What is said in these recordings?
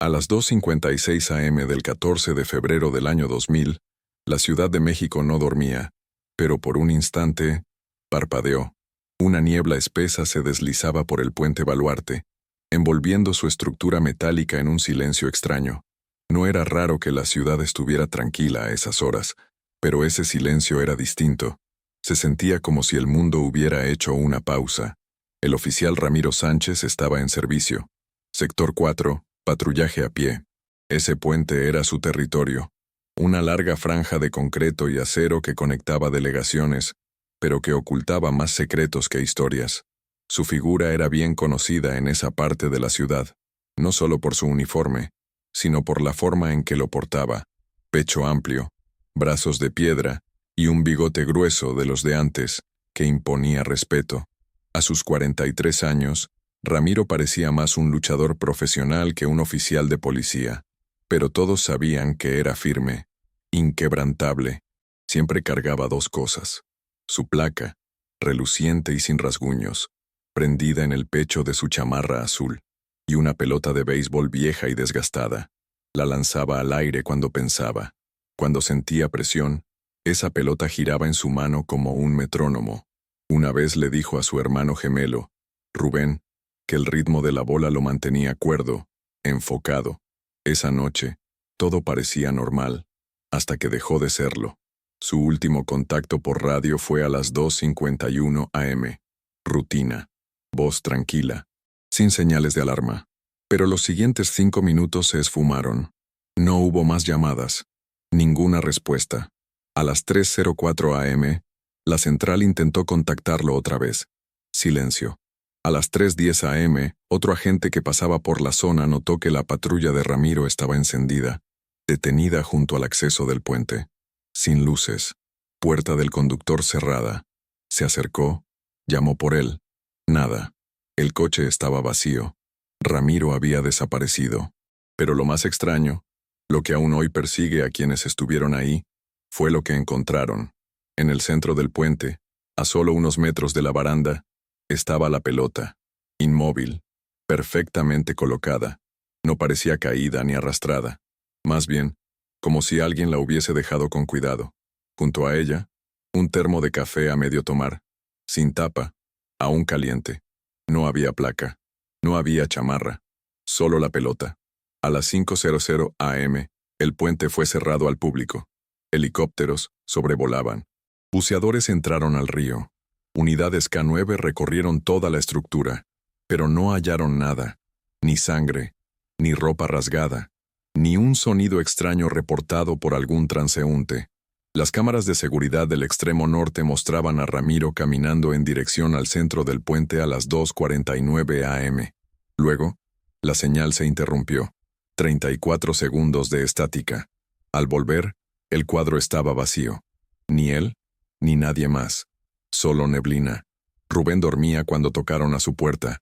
A las 2:56 a.m. del 14 de febrero del año 2000, la Ciudad de México no dormía, pero por un instante, parpadeó. Una niebla espesa se deslizaba por el puente Baluarte, envolviendo su estructura metálica en un silencio extraño. No era raro que la ciudad estuviera tranquila a esas horas, pero ese silencio era distinto. Se sentía como si el mundo hubiera hecho una pausa. El oficial Ramiro Sánchez estaba en servicio. Sector 4, patrullaje a pie. Ese puente era su territorio. Una larga franja de concreto y acero que conectaba delegaciones, pero que ocultaba más secretos que historias. Su figura era bien conocida en esa parte de la ciudad, no solo por su uniforme, sino por la forma en que lo portaba: pecho amplio, brazos de piedra y un bigote grueso de los de antes, que imponía respeto. A sus 43 años, Ramiro parecía más un luchador profesional que un oficial de policía, pero todos sabían que era firme, inquebrantable. Siempre cargaba dos cosas: su placa, reluciente y sin rasguños, prendida en el pecho de su chamarra azul, y una pelota de béisbol vieja y desgastada. La lanzaba al aire cuando pensaba. Cuando sentía presión, esa pelota giraba en su mano como un metrónomo. Una vez le dijo a su hermano gemelo, Rubén, que el ritmo de la bola lo mantenía cuerdo, enfocado. Esa noche, todo parecía normal, hasta que dejó de serlo. Su último contacto por radio fue a las 2:51 a.m. Rutina. Voz tranquila, sin señales de alarma. Pero los siguientes 5 minutos se esfumaron. No hubo más llamadas. Ninguna respuesta. A las 3:04 a.m., la central intentó contactarlo otra vez. Silencio. A las 3:10 a.m., otro agente que pasaba por la zona notó que la patrulla de Ramiro estaba encendida, detenida junto al acceso del puente. Sin luces. Puerta del conductor cerrada. Se acercó, llamó por él. Nada. El coche estaba vacío. Ramiro había desaparecido. Pero lo más extraño, lo que aún hoy persigue a quienes estuvieron ahí, fue lo que encontraron. En el centro del puente, a solo unos metros de la baranda, estaba la pelota, inmóvil, perfectamente colocada. No parecía caída ni arrastrada. Más bien, como si alguien la hubiese dejado con cuidado. Junto a ella, un termo de café a medio tomar, sin tapa, aún caliente. No había placa, no había chamarra, solo la pelota. A las 5:00 a.m., el puente fue cerrado al público. Helicópteros sobrevolaban. Buceadores entraron al río. Unidades K9 recorrieron toda la estructura, pero no hallaron nada, ni sangre, ni ropa rasgada, ni un sonido extraño reportado por algún transeúnte. Las cámaras de seguridad del extremo norte mostraban a Ramiro caminando en dirección al centro del puente a las 2:49 a.m. Luego, la señal se interrumpió. 34 segundos de estática. Al volver, el cuadro estaba vacío. Ni él, ni nadie más. Solo neblina. Rubén dormía cuando tocaron a su puerta.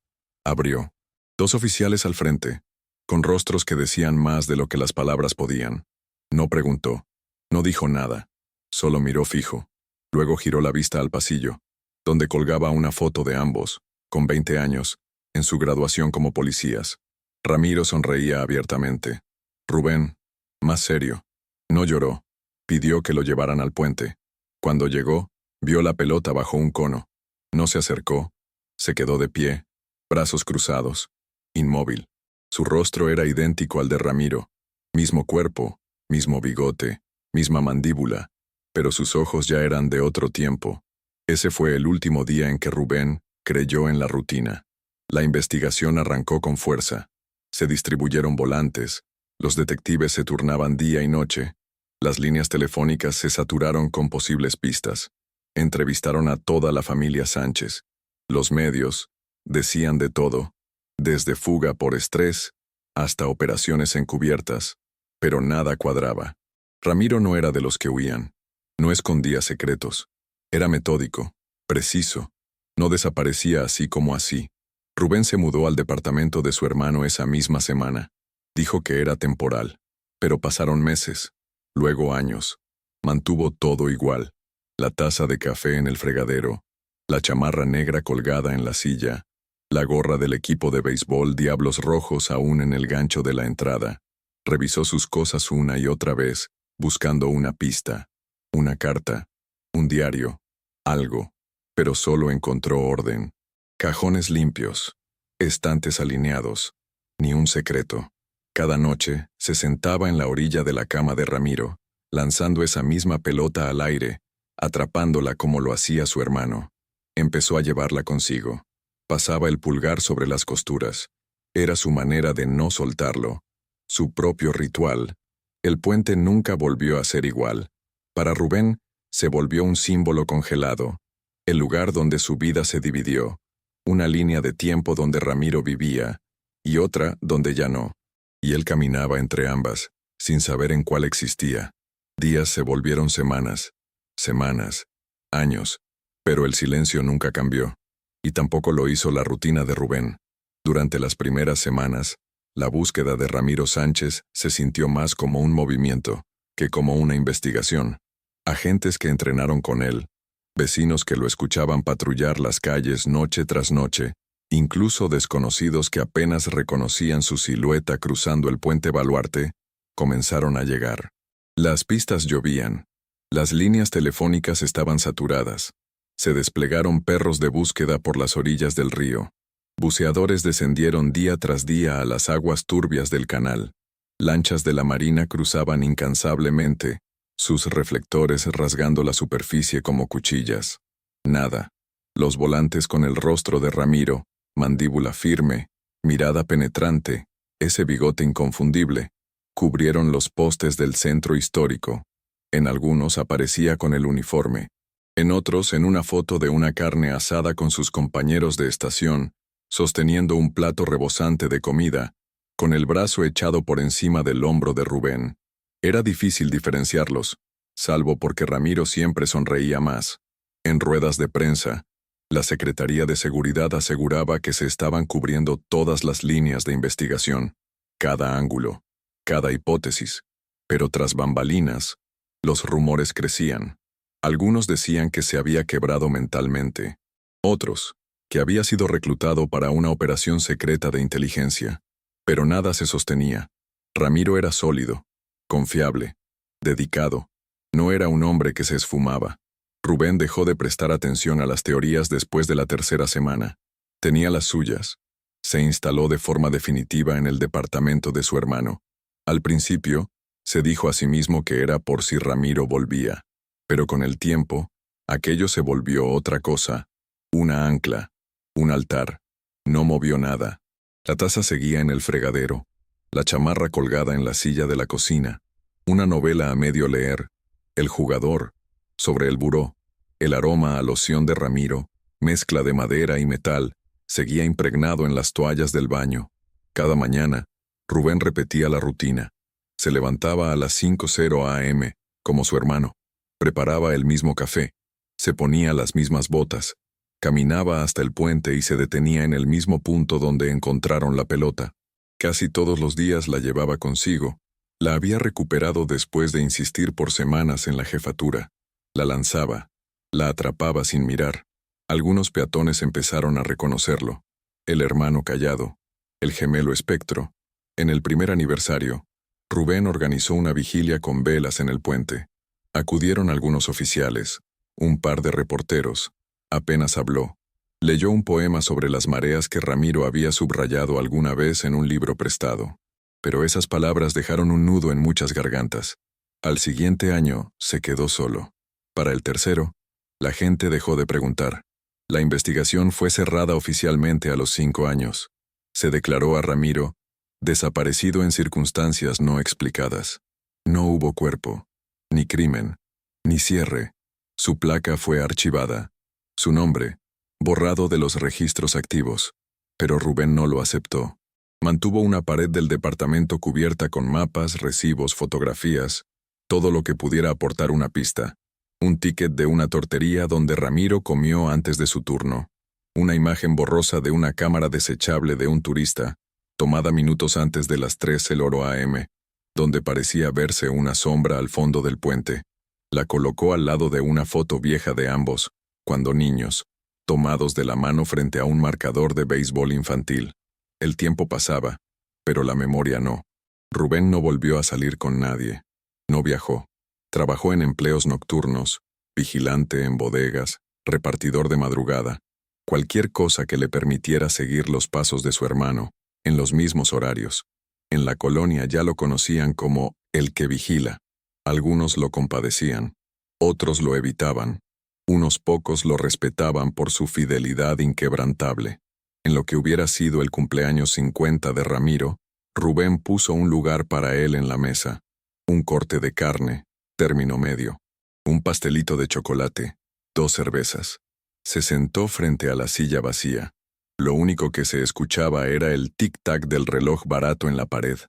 Abrió. 2 oficiales al frente, con rostros que decían más de lo que las palabras podían. No preguntó. No dijo nada. Solo miró fijo. Luego giró la vista al pasillo, donde colgaba una foto de ambos, con 20 años, en su graduación como policías. Ramiro sonreía abiertamente. Rubén, más serio, no lloró. Pidió que lo llevaran al puente. Cuando llegó, vio la pelota bajo un cono. No se acercó. Se quedó de pie, brazos cruzados, inmóvil. Su rostro era idéntico al de Ramiro. Mismo cuerpo, mismo bigote, misma mandíbula. Pero sus ojos ya eran de otro tiempo. Ese fue el último día en que Rubén creyó en la rutina. La investigación arrancó con fuerza. Se distribuyeron volantes, los detectives se turnaban día y noche, las líneas telefónicas se saturaron con posibles pistas. Entrevistaron a toda la familia Sánchez. Los medios decían de todo, desde fuga por estrés hasta operaciones encubiertas, pero nada cuadraba. Ramiro no era de los que huían. No escondía secretos. Era metódico, preciso. No desaparecía así como así. Rubén se mudó al departamento de su hermano esa misma semana. Dijo que era temporal. Pero pasaron meses, luego años. Mantuvo todo igual. La taza de café en el fregadero, la chamarra negra colgada en la silla, La gorra del equipo de béisbol Diablos Rojos aún en el gancho de la entrada. Revisó sus cosas una y otra vez, buscando una pista, una carta, un diario, algo, pero solo encontró orden. Cajones limpios, estantes alineados, ni un secreto. Cada noche se sentaba en la orilla de la cama de Ramiro, lanzando esa misma pelota al aire, atrapándola como lo hacía su hermano. Empezó a llevarla consigo. Pasaba el pulgar sobre las costuras. Era su manera de no soltarlo. Su propio ritual. El puente nunca volvió a ser igual. Para Rubén, se volvió un símbolo congelado. El lugar donde su vida se dividió. Una línea de tiempo donde Ramiro vivía, y otra donde ya no. Y él caminaba entre ambas, sin saber en cuál existía. Días se volvieron semanas. Semanas. Años. Pero el silencio nunca cambió. Y tampoco lo hizo la rutina de Rubén. Durante las primeras semanas, la búsqueda de Ramiro Sánchez se sintió más como un movimiento que como una investigación. Agentes que entrenaron con él, vecinos que lo escuchaban patrullar las calles noche tras noche, incluso desconocidos que apenas reconocían su silueta cruzando el puente Baluarte, comenzaron a llegar. Las pistas llovían. Las líneas telefónicas estaban saturadas. Se desplegaron perros de búsqueda por las orillas del río. Buceadores descendieron día tras día a las aguas turbias del canal. Lanchas de la marina cruzaban incansablemente, sus reflectores rasgando la superficie como cuchillas. Nada. Los volantes con el rostro de Ramiro, mandíbula firme, mirada penetrante, ese bigote inconfundible, cubrieron los postes del centro histórico. En algunos aparecía con el uniforme. En otros, en una foto de una carne asada con sus compañeros de estación, sosteniendo un plato rebosante de comida, con el brazo echado por encima del hombro de Rubén. Era difícil diferenciarlos, salvo porque Ramiro siempre sonreía más. En ruedas de prensa, la Secretaría de Seguridad aseguraba que se estaban cubriendo todas las líneas de investigación, cada ángulo, cada hipótesis. Pero tras bambalinas, los rumores crecían. Algunos decían que se había quebrado mentalmente. Otros, que había sido reclutado para una operación secreta de inteligencia. Pero nada se sostenía. Ramiro era sólido, confiable, dedicado. No era un hombre que se esfumaba. Rubén dejó de prestar atención a las teorías después de la tercera semana. Tenía las suyas. Se instaló de forma definitiva en el departamento de su hermano. Al principio, se dijo a sí mismo que era por si Ramiro volvía. Pero con el tiempo, aquello se volvió otra cosa. Una ancla. Un altar. No movió nada. La taza seguía en el fregadero. La chamarra colgada en la silla de la cocina. Una novela a medio leer. El jugador. Sobre el buró. El aroma a loción de Ramiro, mezcla de madera y metal, seguía impregnado en las toallas del baño. Cada mañana, Rubén repetía la rutina. Se levantaba a las 5:00 a.m., como su hermano. Preparaba el mismo café. Se ponía las mismas botas. Caminaba hasta el puente y se detenía en el mismo punto donde encontraron la pelota. Casi todos los días la llevaba consigo. La había recuperado después de insistir por semanas en la jefatura. La lanzaba. La atrapaba sin mirar. Algunos peatones empezaron a reconocerlo. El hermano callado. El gemelo espectro. En el primer aniversario, Rubén organizó una vigilia con velas en el puente. Acudieron algunos oficiales, un par de reporteros. Apenas habló. Leyó un poema sobre las mareas que Ramiro había subrayado alguna vez en un libro prestado. Pero esas palabras dejaron un nudo en muchas gargantas. Al siguiente año, se quedó solo. Para el tercero, la gente dejó de preguntar. La investigación fue cerrada oficialmente a los 5 años. Se declaró a Ramiro desaparecido en circunstancias no explicadas. No hubo cuerpo, ni crimen, ni cierre. Su placa fue archivada. Su nombre, borrado de los registros activos. Pero Rubén no lo aceptó. Mantuvo una pared del departamento cubierta con mapas, recibos, fotografías, todo lo que pudiera aportar una pista. Un ticket de una tortería donde Ramiro comió antes de su turno. Una imagen borrosa de una cámara desechable de un turista, tomada minutos antes de las 3:00 a.m., donde parecía verse una sombra al fondo del puente. La colocó al lado de una foto vieja de ambos, cuando niños. tomados de la mano frente a un marcador de béisbol infantil. El tiempo pasaba, pero la memoria no. Rubén no volvió a salir con nadie. No viajó. Trabajó en empleos nocturnos, vigilante en bodegas, repartidor de madrugada, cualquier cosa que le permitiera seguir los pasos de su hermano, en los mismos horarios. En la colonia ya lo conocían como el que vigila. Algunos lo compadecían, otros lo evitaban. Unos pocos lo respetaban por su fidelidad inquebrantable. En lo que hubiera sido el cumpleaños 50 de Ramiro, Rubén puso un lugar para él en la mesa. Un corte de carne, término medio. Un pastelito de chocolate, 2 cervezas. Se sentó frente a la silla vacía. Lo único que se escuchaba era el tic-tac del reloj barato en la pared.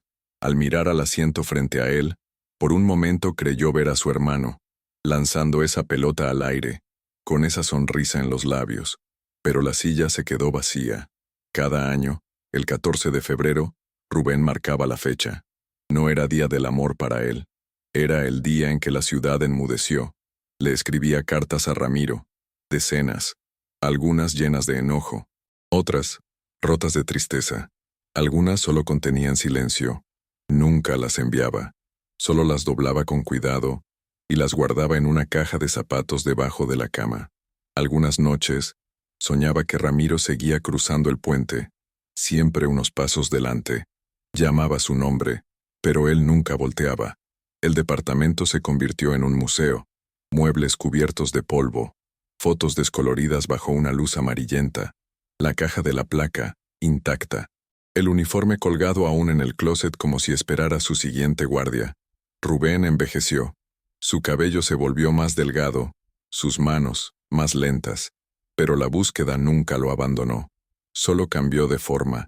Al mirar al asiento frente a él, por un momento creyó ver a su hermano, lanzando esa pelota al aire, con esa sonrisa en los labios. Pero la silla se quedó vacía. Cada año, el 14 de febrero, Rubén marcaba la fecha. No era día del amor para él. Era el día en que la ciudad enmudeció. Le escribía cartas a Ramiro, decenas, algunas llenas de enojo, otras rotas de tristeza. Algunas solo contenían silencio. Nunca las enviaba. Solo las doblaba con cuidado y las guardaba en una caja de zapatos debajo de la cama. Algunas noches, soñaba que Ramiro seguía cruzando el puente, siempre unos pasos delante. Llamaba su nombre, pero él nunca volteaba. El departamento se convirtió en un museo, muebles cubiertos de polvo, fotos descoloridas bajo una luz amarillenta, la caja de la placa, intacta, el uniforme colgado aún en el closet como si esperara su siguiente guardia. Rubén envejeció. Su cabello se volvió más delgado, sus manos, más lentas, pero la búsqueda nunca lo abandonó. Solo cambió de forma.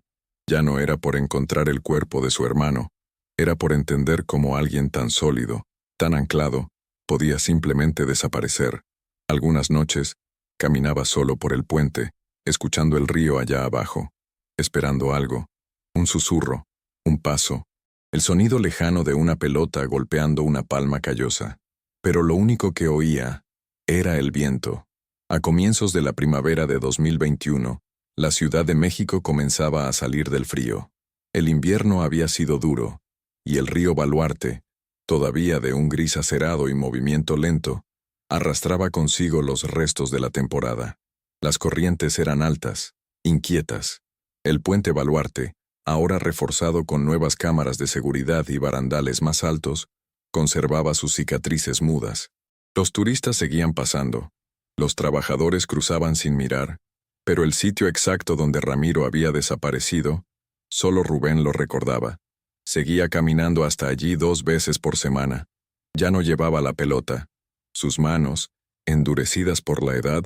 Ya no era por encontrar el cuerpo de su hermano, era por entender cómo alguien tan sólido, tan anclado, podía simplemente desaparecer. Algunas noches, caminaba solo por el puente, escuchando el río allá abajo, esperando algo, un susurro, un paso, el sonido lejano de una pelota golpeando una palma callosa. Pero lo único que oía era el viento. A comienzos de la primavera de 2021, la Ciudad de México comenzaba a salir del frío. El invierno había sido duro, y el río Baluarte, todavía de un gris acerado y movimiento lento, arrastraba consigo los restos de la temporada. Las corrientes eran altas, inquietas. El puente Baluarte, ahora reforzado con nuevas cámaras de seguridad y barandales más altos, conservaba sus cicatrices mudas. Los turistas seguían pasando. Los trabajadores cruzaban sin mirar, pero el sitio exacto donde Ramiro había desaparecido, solo Rubén lo recordaba. Seguía caminando hasta allí 2 veces por semana. Ya no llevaba la pelota. Sus manos, endurecidas por la edad,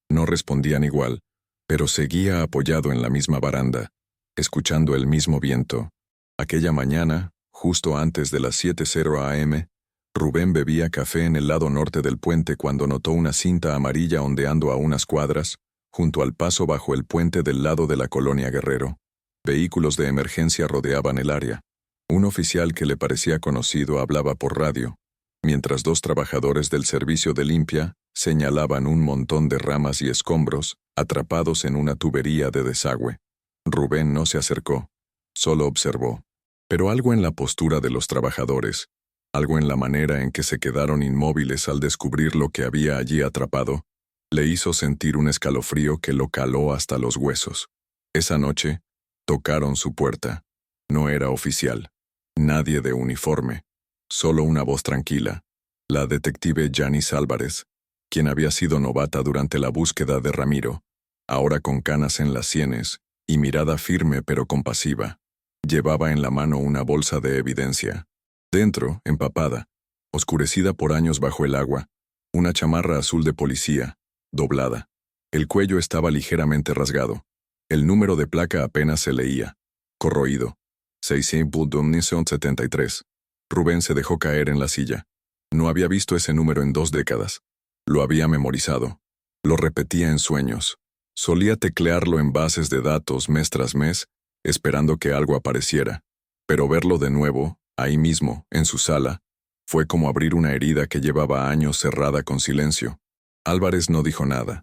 no respondían igual, pero seguía apoyado en la misma baranda, escuchando el mismo viento. Aquella mañana, justo antes de las 7:00 a.m., Rubén bebía café en el lado norte del puente cuando notó una cinta amarilla ondeando a unas cuadras, junto al paso bajo el puente del lado de la colonia Guerrero. Vehículos de emergencia rodeaban el área. Un oficial que le parecía conocido hablaba por radio, mientras 2 trabajadores del servicio de limpia señalaban un montón de ramas y escombros atrapados en una tubería de desagüe. Rubén no se acercó, solo observó. Pero algo en la postura de los trabajadores, algo en la manera en que se quedaron inmóviles al descubrir lo que había allí atrapado, le hizo sentir un escalofrío que lo caló hasta los huesos. Esa noche, tocaron su puerta. No era oficial. Nadie de uniforme. Solo una voz tranquila. La detective Janice Álvarez, quien había sido novata durante la búsqueda de Ramiro, ahora con canas en las sienes y mirada firme pero compasiva. Llevaba en la mano una bolsa de evidencia. Dentro, empapada, oscurecida por años bajo el agua, una chamarra azul de policía, doblada. El cuello estaba ligeramente rasgado. El número de placa apenas se leía. Corroído. 673. Rubén se dejó caer en la silla. No había visto ese número en 2 décadas. Lo había memorizado. Lo repetía en sueños. Solía teclearlo en bases de datos mes tras mes, esperando que algo apareciera. Pero verlo de nuevo, ahí mismo, en su sala, fue como abrir una herida que llevaba años cerrada con silencio. Álvarez no dijo nada.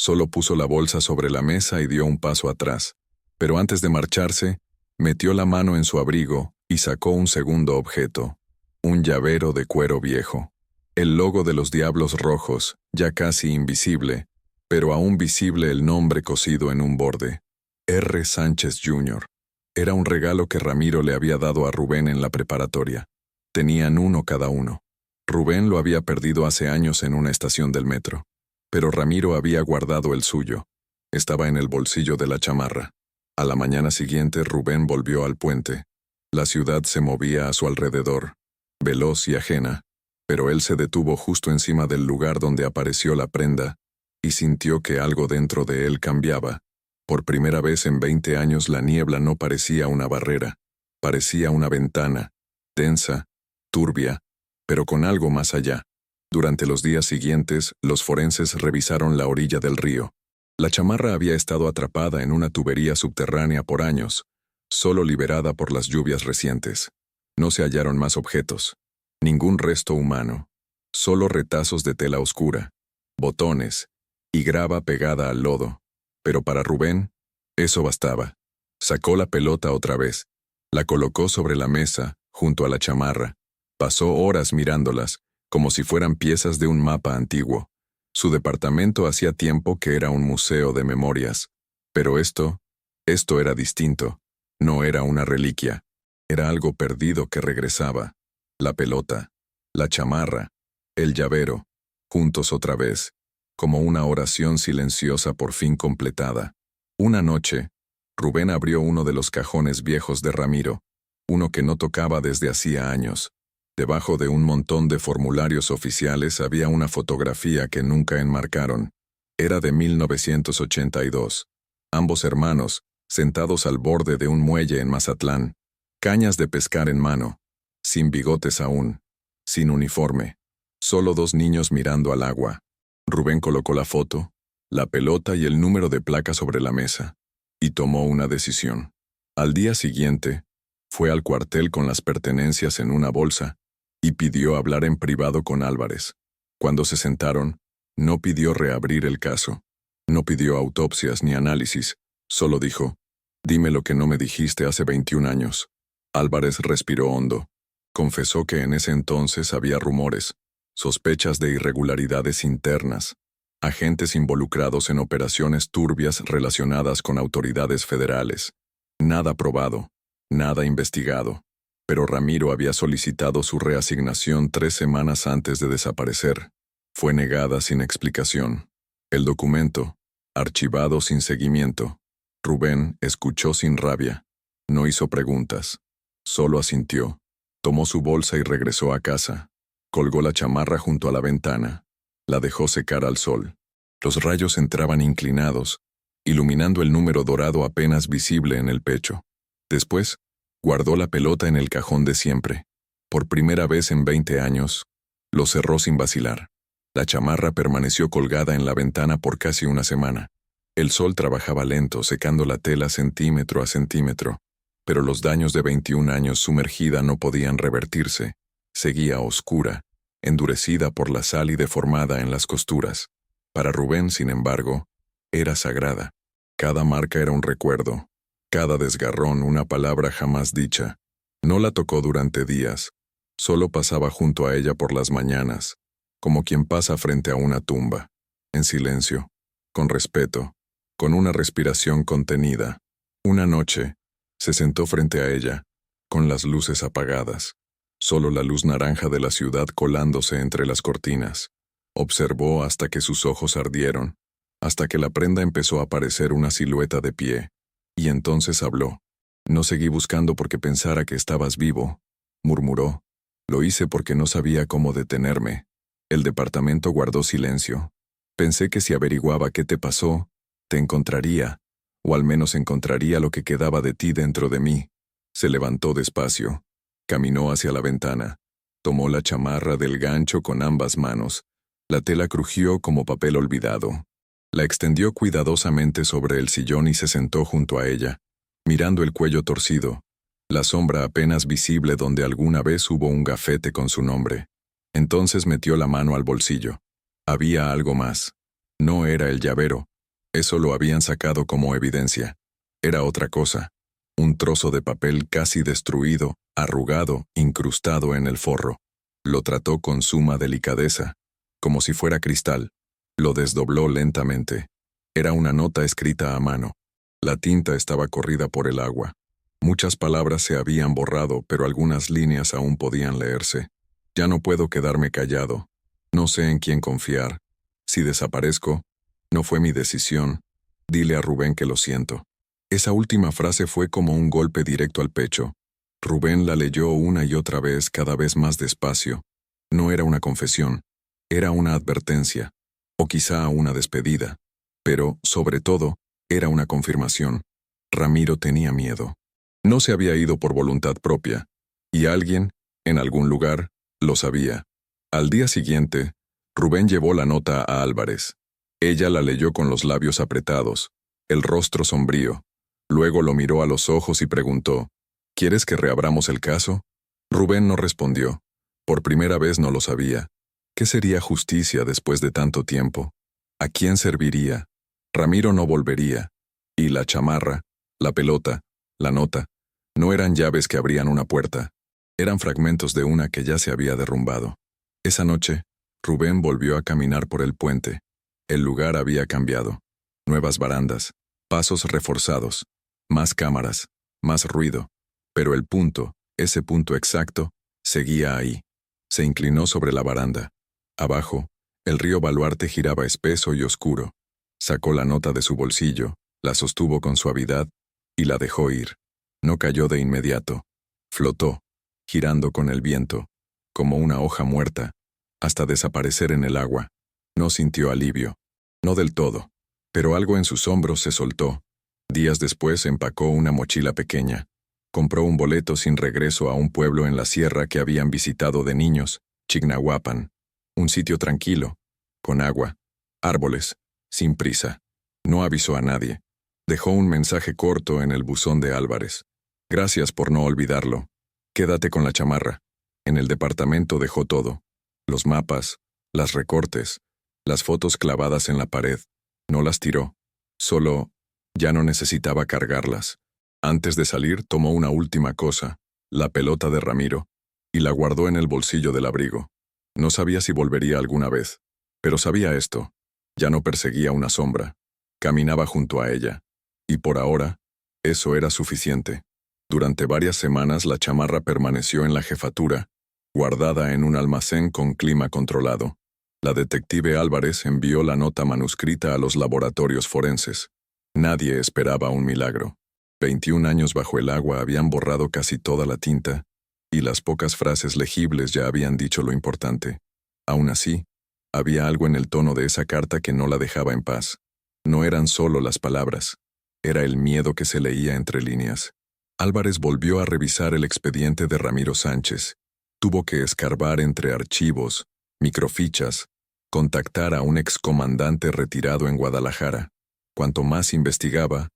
Solo puso la bolsa sobre la mesa y dio un paso atrás. Pero antes de marcharse, metió la mano en su abrigo y sacó un segundo objeto. Un llavero de cuero viejo. El logo de los Diablos Rojos, ya casi invisible, pero aún visible el nombre cosido en un borde. R. Sánchez Jr. Era un regalo que Ramiro le había dado a Rubén en la preparatoria. Tenían uno cada uno. Rubén lo había perdido hace años en una estación del metro. Pero Ramiro había guardado el suyo. Estaba en el bolsillo de la chamarra. A la mañana siguiente Rubén volvió al puente. La ciudad se movía a su alrededor, veloz y ajena, pero él se detuvo justo encima del lugar donde apareció la prenda y sintió que algo dentro de él cambiaba. Por primera vez en 20 años la niebla no parecía una barrera, parecía una ventana, densa, turbia, pero con algo más allá. Durante los días siguientes, los forenses revisaron la orilla del río. La chamarra había estado atrapada en una tubería subterránea por años, solo liberada por las lluvias recientes. No se hallaron más objetos, ningún resto humano, solo retazos de tela oscura, botones y grava pegada al lodo. Pero para Rubén, eso bastaba. Sacó la pelota otra vez, la colocó sobre la mesa, junto a la chamarra. Pasó horas mirándolas, como si fueran piezas de un mapa antiguo. Su departamento hacía tiempo que era un museo de memorias. Pero esto era distinto. No era una reliquia. Era algo perdido que regresaba. La pelota, la chamarra, el llavero, juntos otra vez, como una oración silenciosa por fin completada. Una noche, Rubén abrió uno de los cajones viejos de Ramiro, uno que no tocaba desde hacía años. Debajo de un montón de formularios oficiales había una fotografía que nunca enmarcaron. Era de 1982. Ambos hermanos, sentados al borde de un muelle en Mazatlán, cañas de pescar en mano, sin bigotes aún, sin uniforme, solo dos niños mirando al agua. Rubén colocó la foto, la pelota y el número de placa sobre la mesa, y tomó una decisión. Al día siguiente, fue al cuartel con las pertenencias en una bolsa, y pidió hablar en privado con Álvarez. Cuando se sentaron, no pidió reabrir el caso. No pidió autopsias ni análisis, solo dijo, «Dime lo que no me dijiste hace 21 años». Álvarez respiró hondo. Confesó que en ese entonces había rumores, sospechas de irregularidades internas, agentes involucrados en operaciones turbias relacionadas con autoridades federales. Nada probado, nada investigado. Pero Ramiro había solicitado su reasignación 3 semanas antes de desaparecer. Fue negada sin explicación. El documento, archivado sin seguimiento. Rubén escuchó sin rabia. No hizo preguntas. Solo asintió. Tomó su bolsa y regresó a casa. Colgó la chamarra junto a la ventana. La dejó secar al sol. Los rayos entraban inclinados, iluminando el número dorado apenas visible en el pecho. Después, guardó la pelota en el cajón de siempre. Por primera vez en 20 años, lo cerró sin vacilar. La chamarra permaneció colgada en la ventana por casi una semana. El sol trabajaba lento, secando la tela centímetro a centímetro, pero los daños de 21 años sumergida no podían revertirse. Seguía oscura, endurecida por la sal y deformada en las costuras. Para Rubén, sin embargo, era sagrada. Cada marca era un recuerdo. Cada desgarrón una palabra jamás dicha. No la tocó durante días, solo pasaba junto a ella por las mañanas, como quien pasa frente a una tumba, en silencio, con respeto, con una respiración contenida. Una noche, se sentó frente a ella, con las luces apagadas, solo la luz naranja de la ciudad colándose entre las cortinas. Observó hasta que sus ojos ardieron, hasta que la prenda empezó a parecer una silueta de pie. Y entonces habló. «No seguí buscando porque pensara que estabas vivo», murmuró. «Lo hice porque no sabía cómo detenerme». El departamento guardó silencio. «Pensé que si averiguaba qué te pasó, te encontraría, o al menos encontraría lo que quedaba de ti dentro de mí». Se levantó despacio. Caminó hacia la ventana. Tomó la chamarra del gancho con ambas manos. La tela crujió como papel olvidado. La extendió cuidadosamente sobre el sillón y se sentó junto a ella, mirando el cuello torcido, la sombra apenas visible donde alguna vez hubo un gafete con su nombre. Entonces metió la mano al bolsillo. Había algo más. No era el llavero, Eso lo habían sacado como evidencia. Era otra cosa. Un trozo de papel casi destruido, arrugado, incrustado en el forro. Lo trató con suma delicadeza, como si fuera cristal. Lo desdobló lentamente. Era una nota escrita a mano. La tinta estaba corrida por el agua. Muchas palabras se habían borrado, pero algunas líneas aún podían leerse. Ya no puedo quedarme callado. No sé en quién confiar. Si desaparezco, no fue mi decisión. Dile a Rubén que lo siento. Esa última frase fue como un golpe directo al pecho. Rubén la leyó una y otra vez, cada vez más despacio. No era una confesión. Era una advertencia. O quizá una despedida. Pero, sobre todo, era una confirmación. Ramiro tenía miedo. No se había ido por voluntad propia. Y alguien, en algún lugar, lo sabía. Al día siguiente, Rubén llevó la nota a Álvarez. Ella la leyó con los labios apretados, el rostro sombrío. Luego lo miró a los ojos y preguntó, ¿quieres que reabramos el caso? Rubén no respondió. Por primera vez no lo sabía. ¿Qué sería justicia después de tanto tiempo? ¿A quién serviría? Ramiro no volvería. Y la chamarra, la pelota, la nota, no eran llaves que abrían una puerta. Eran fragmentos de una que ya se había derrumbado. Esa noche, Rubén volvió a caminar por el puente. El lugar había cambiado. Nuevas barandas, pasos reforzados, más cámaras, más ruido. Pero el punto, ese punto exacto, seguía ahí. Se inclinó sobre la baranda. Abajo, el río Baluarte giraba espeso y oscuro. Sacó la nota de su bolsillo, la sostuvo con suavidad y la dejó ir. No cayó de inmediato. Flotó, girando con el viento, como una hoja muerta, hasta desaparecer en el agua. No sintió alivio. No del todo. Pero algo en sus hombros se soltó. Días después empacó una mochila pequeña. Compró un boleto sin regreso a un pueblo en la sierra que habían visitado de niños, Chignahuapan. Un sitio tranquilo, con agua, árboles, sin prisa. No avisó a nadie. Dejó un mensaje corto en el buzón de Álvarez. Gracias por no olvidarlo. Quédate con la chamarra. En el departamento dejó todo. Los mapas, las recortes, las fotos clavadas en la pared. No las tiró. Solo, ya no necesitaba cargarlas. Antes de salir tomó una última cosa, la pelota de Ramiro, y la guardó en el bolsillo del abrigo. No sabía si volvería alguna vez, pero sabía esto. Ya no perseguía una sombra. Caminaba junto a ella. Y por ahora, eso era suficiente. Durante varias semanas la chamarra permaneció en la jefatura, guardada en un almacén con clima controlado. La detective Álvarez envió la nota manuscrita a los laboratorios forenses. Nadie esperaba un milagro. 21 años bajo el agua habían borrado casi toda la tinta, y las pocas frases legibles ya habían dicho lo importante. Aún así, había algo en el tono de esa carta que no la dejaba en paz. No eran solo las palabras, era el miedo que se leía entre líneas. Álvarez volvió a revisar el expediente de Ramiro Sánchez. Tuvo que escarbar entre archivos, microfichas, contactar a un excomandante retirado en Guadalajara. Cuanto más investigaba,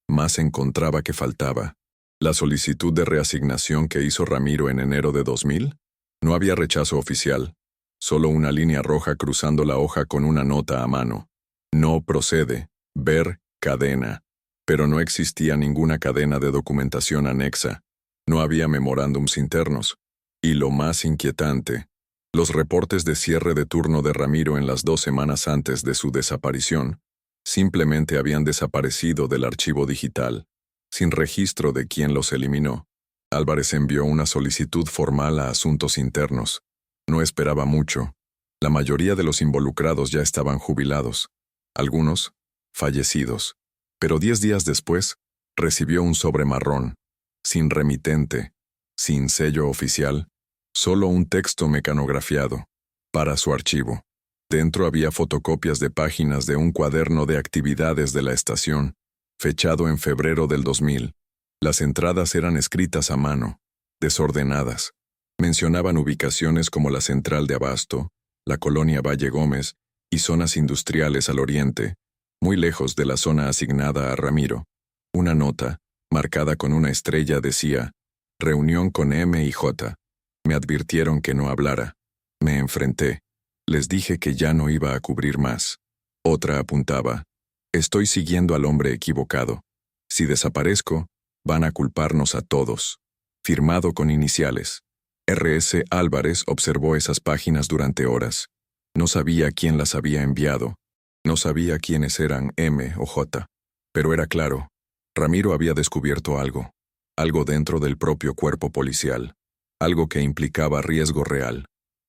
más encontraba que faltaba. La solicitud de reasignación que hizo Ramiro en enero de 2000, no había rechazo oficial, solo una línea roja cruzando la hoja con una nota a mano. No procede, ver cadena. Pero no existía ninguna cadena de documentación anexa. No había memorándums internos. Y lo más inquietante, los reportes de cierre de turno de Ramiro en las 2 semanas antes de su desaparición, simplemente habían desaparecido del archivo digital, sin registro de quién los eliminó. Álvarez envió una solicitud formal a Asuntos Internos. No esperaba mucho. La mayoría de los involucrados ya estaban jubilados. Algunos, fallecidos. Pero 10 días después, recibió un sobre marrón, sin remitente, sin sello oficial, solo un texto mecanografiado, para su archivo. Dentro había fotocopias de páginas de un cuaderno de actividades de la estación, fechado en febrero del 2000. Las entradas eran escritas a mano, desordenadas. Mencionaban ubicaciones como la central de Abasto, la colonia Valle Gómez y zonas industriales al oriente, muy lejos de la zona asignada a Ramiro. Una nota, marcada con una estrella, decía, reunión con M y J. Me advirtieron que no hablara. Me enfrenté. Les dije que ya no iba a cubrir más. Otra apuntaba, Estoy siguiendo al hombre equivocado. Si desaparezco, van a culparnos a todos. Firmado con iniciales. R.S. Álvarez observó esas páginas durante horas. No sabía quién las había enviado. No sabía quiénes eran M o J. Pero era claro. Ramiro había descubierto algo. Algo dentro del propio cuerpo policial. Algo que implicaba riesgo real.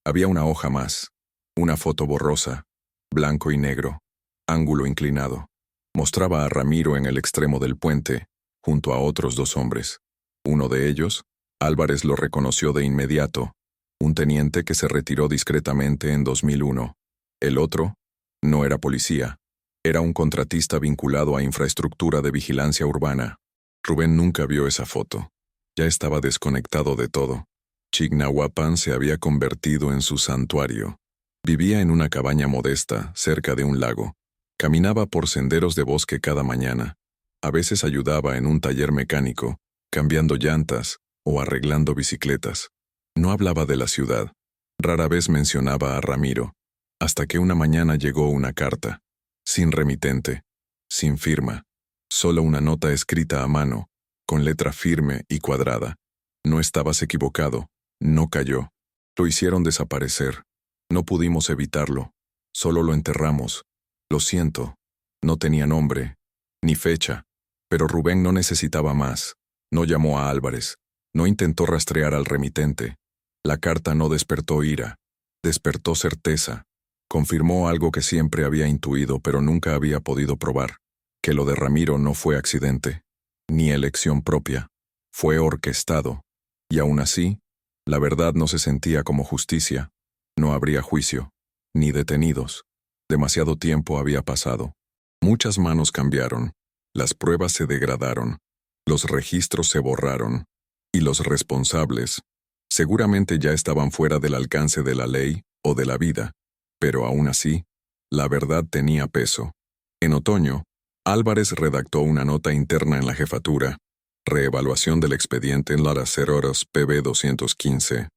Había una hoja más. Una foto borrosa. Blanco y negro. Ángulo inclinado. Mostraba a Ramiro en el extremo del puente, junto a otros 2 hombres. Uno de ellos, Álvarez lo reconoció de inmediato, un teniente que se retiró discretamente en 2001. El otro, no era policía, era un contratista vinculado a infraestructura de vigilancia urbana. Rubén nunca vio esa foto. Ya estaba desconectado de todo. Chignahuapan se había convertido en su santuario. Vivía en una cabaña modesta, cerca de un lago. Caminaba por senderos de bosque cada mañana. A veces ayudaba en un taller mecánico, cambiando llantas o arreglando bicicletas. No hablaba de la ciudad. Rara vez mencionaba a Ramiro, hasta que una mañana llegó una carta, sin remitente, sin firma, solo una nota escrita a mano, con letra firme y cuadrada. No estabas equivocado, no cayó. Lo hicieron desaparecer. No pudimos evitarlo. Solo lo enterramos. Lo siento. No tenía nombre, ni fecha. Pero Rubén no necesitaba más. No llamó a Álvarez. No intentó rastrear al remitente. La carta no despertó ira. Despertó certeza. Confirmó algo que siempre había intuido pero nunca había podido probar. Que lo de Ramiro no fue accidente, ni elección propia. Fue orquestado. Y aún así, la verdad no se sentía como justicia. No habría juicio, ni detenidos. Demasiado tiempo había pasado. Muchas manos cambiaron. Las pruebas se degradaron. Los registros se borraron. Y los responsables seguramente ya estaban fuera del alcance de la ley o de la vida. Pero aún así, la verdad tenía peso. En otoño, Álvarez redactó una nota interna en la jefatura. Reevaluación del expediente en las 0 horas PB 215.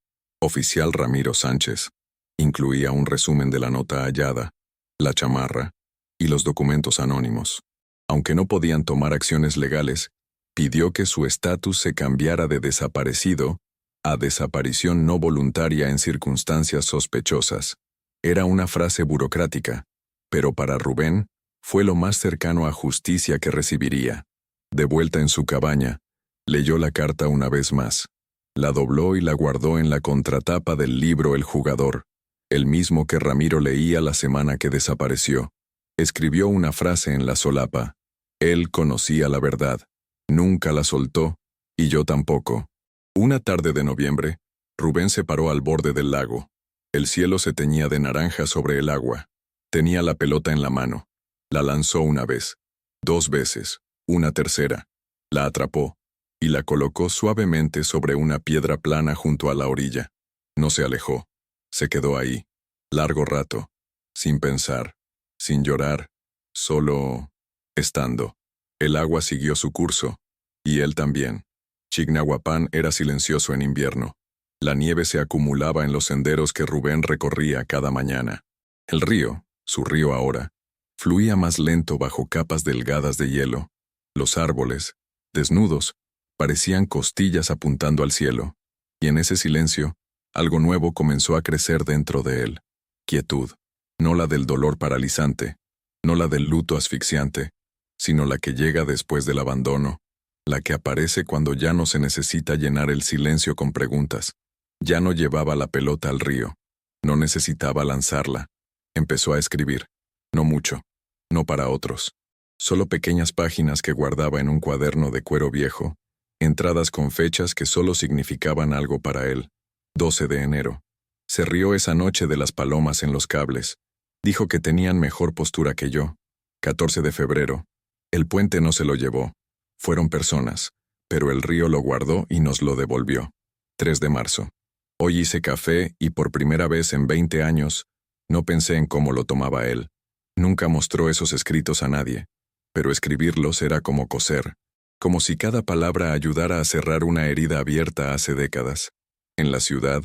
Oficial Ramiro Sánchez. Incluía un resumen de la nota hallada, la chamarra y los documentos anónimos. Aunque no podían tomar acciones legales, pidió que su estatus se cambiara de desaparecido a desaparición no voluntaria en circunstancias sospechosas. Era una frase burocrática, pero para Rubén fue lo más cercano a justicia que recibiría. De vuelta en su cabaña, leyó la carta una vez más. La dobló y la guardó en la contratapa del libro El Jugador, el mismo que Ramiro leía la semana que desapareció. Escribió una frase en la solapa. Él conocía la verdad. Nunca la soltó, y yo tampoco. Una tarde de noviembre, Rubén se paró al borde del lago. El cielo se teñía de naranja sobre el agua. Tenía la pelota en la mano. La lanzó una vez, 2 veces, una tercera. La atrapó, y la colocó suavemente sobre una piedra plana junto a la orilla. No se alejó. Se quedó ahí, largo rato, sin pensar, sin llorar, solo estando. El agua siguió su curso, y él también. Chignahuapan era silencioso en invierno. La nieve se acumulaba en los senderos que Rubén recorría cada mañana. El río, su río ahora, fluía más lento bajo capas delgadas de hielo. Los árboles, desnudos, parecían costillas apuntando al cielo. Y en ese silencio, algo nuevo comenzó a crecer dentro de él. Quietud, no la del dolor paralizante, no la del luto asfixiante, sino la que llega después del abandono, la que aparece cuando ya no se necesita llenar el silencio con preguntas. Ya no llevaba la pelota al río, no necesitaba lanzarla. Empezó a escribir, no mucho, no para otros, solo pequeñas páginas que guardaba en un cuaderno de cuero viejo, entradas con fechas que solo significaban algo para él. 12 de enero. Se rió esa noche de las palomas en los cables. Dijo que tenían mejor postura que yo. 14 de febrero. El puente no se lo llevó. Fueron personas, pero el río lo guardó y nos lo devolvió. 3 de marzo. Hoy hice café y por primera vez en 20 años, no pensé en cómo lo tomaba él. Nunca mostró esos escritos a nadie, pero escribirlos era como coser, como si cada palabra ayudara a cerrar una herida abierta hace décadas. En la ciudad,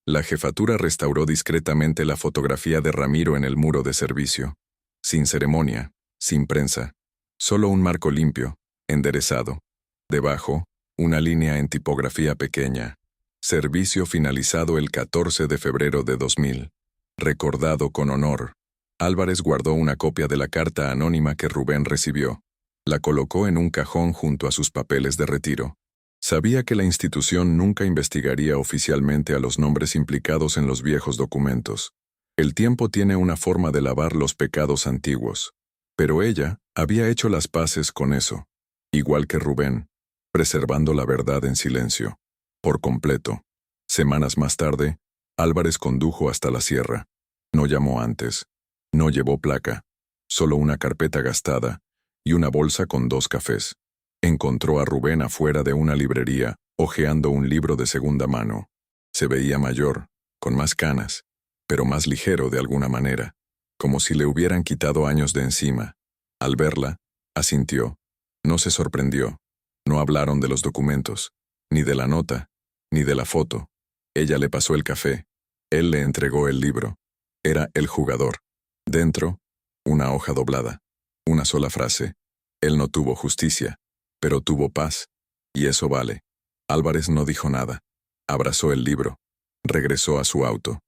la jefatura restauró discretamente la fotografía de Ramiro en el muro de servicio. Sin ceremonia, sin prensa. Solo un marco limpio, enderezado. Debajo, una línea en tipografía pequeña. Servicio finalizado el 14 de febrero de 2000. Recordado con honor. Álvarez guardó una copia de la carta anónima que Rubén recibió. La colocó en un cajón junto a sus papeles de retiro. Sabía que la institución nunca investigaría oficialmente a los nombres implicados en los viejos documentos. El tiempo tiene una forma de lavar los pecados antiguos. Pero ella había hecho las paces con eso, igual que Rubén, preservando la verdad en silencio, por completo. Semanas más tarde, Álvarez condujo hasta la sierra. No llamó antes. No llevó placa. Solo una carpeta gastada y una bolsa con 2 cafés. Encontró a Rubén afuera de una librería, hojeando un libro de segunda mano. Se veía mayor, con más canas, pero más ligero de alguna manera, como si le hubieran quitado años de encima. Al verla, asintió. No se sorprendió. No hablaron de los documentos, ni de la nota, ni de la foto. Ella le pasó el café. Él le entregó el libro. Era El jugador. Dentro, una hoja doblada. Una sola frase. Él no tuvo justicia, pero tuvo paz. Y eso vale. Álvarez no dijo nada. Abrazó el libro. Regresó a su auto.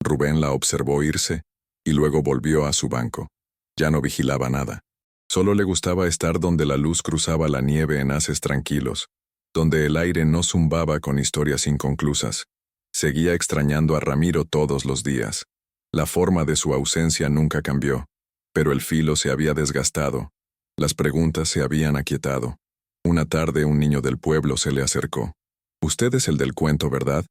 Rubén la observó irse, y luego volvió a su banco. Ya no vigilaba nada. Solo le gustaba estar donde la luz cruzaba la nieve en haces tranquilos, donde el aire no zumbaba con historias inconclusas. Seguía extrañando a Ramiro todos los días. La forma de su ausencia nunca cambió, pero el filo se había desgastado. Las preguntas se habían aquietado. Una tarde un niño del pueblo se le acercó. «Usted es el del cuento, ¿verdad?»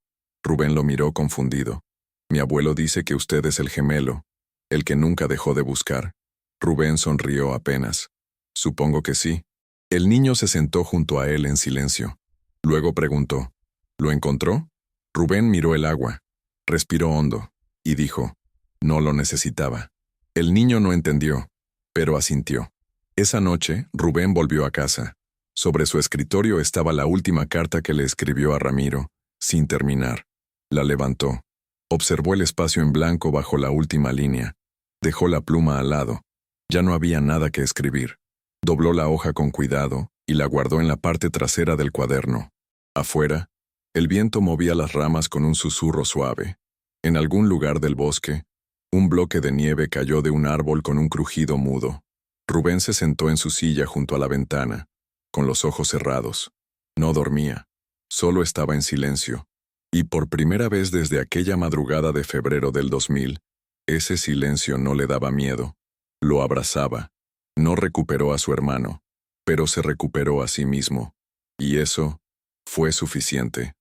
Rubén lo miró confundido. «Mi abuelo dice que usted es el gemelo, el que nunca dejó de buscar». Rubén sonrió apenas. «Supongo que sí». El niño se sentó junto a él en silencio. Luego preguntó, «¿Lo encontró?» Rubén miró el agua, respiró hondo, y dijo, «No lo necesitaba». El niño no entendió, pero asintió. Esa noche, Rubén volvió a casa. Sobre su escritorio estaba la última carta que le escribió a Ramiro, sin terminar. La levantó. Observó el espacio en blanco bajo la última línea. Dejó la pluma al lado. Ya no había nada que escribir. Dobló la hoja con cuidado y la guardó en la parte trasera del cuaderno. Afuera, el viento movía las ramas con un susurro suave. En algún lugar del bosque, un bloque de nieve cayó de un árbol con un crujido mudo. Rubén se sentó en su silla junto a la ventana, con los ojos cerrados. No dormía, solo estaba en silencio. Y por primera vez desde aquella madrugada de febrero del 2000, ese silencio no le daba miedo. Lo abrazaba. No recuperó a su hermano, pero se recuperó a sí mismo. Y eso fue suficiente.